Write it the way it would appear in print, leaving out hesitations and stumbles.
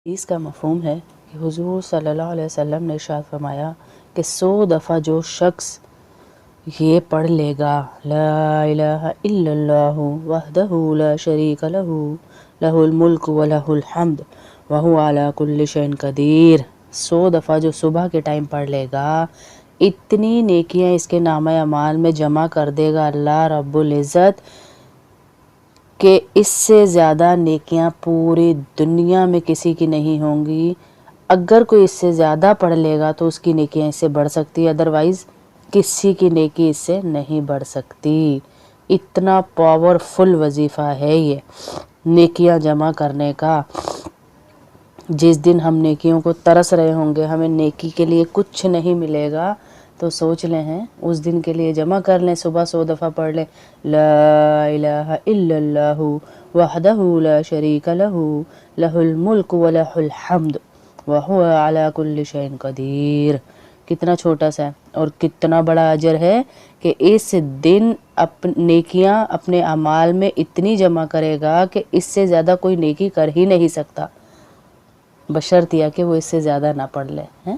اس کا مفہوم ہے کہ حضور صلی اللہ علیہ وسلم نے ارشاد فرمایا کہ 100 دفعہ جو شخص یہ پڑھ لے گا لا الہ الا اللہ وحدہ لا شریک لہ لہ الملک و لہ الحمد وہو علی کل شیء قدیر، 100 دفعہ جو صبح کے ٹائم پڑھ لے گا، اتنی نیکیاں اس کے نامہ اعمال میں جمع کر دے گا اللہ رب العزت کہ اس سے زیادہ نیکیاں پوری دنیا میں کسی کی نہیں ہوں گی۔ اگر کوئی اس سے زیادہ پڑھ لے گا تو اس کی نیکیاں اس سے بڑھ سکتی ہے، ادروائز کسی کی نیکی اس سے نہیں بڑھ سکتی۔ اتنا پاورفل وظیفہ ہے یہ نیکیاں جمع کرنے کا۔ جس دن ہم نیکیوں کو ترس رہے ہوں گے، ہمیں نیکی کے لیے کچھ نہیں ملے گا، تو سوچ لیں ہیں اس دن کے لیے جمع کر لیں، صبح 100 دفعہ پڑھ لیں لا الہ الا اللہ وحدہ لا شریک لہ لہ الملک و لہ الحمد وہو علی کل شیء قدیر۔ کتنا چھوٹا سا ہے اور کتنا بڑا اجر ہے کہ اس دن نیکیاں اپنے اعمال میں اتنی جمع کرے گا کہ اس سے زیادہ کوئی نیکی کر ہی نہیں سکتا، بشرط یہ کہ وہ اس سے زیادہ نہ پڑھ لے ہیں۔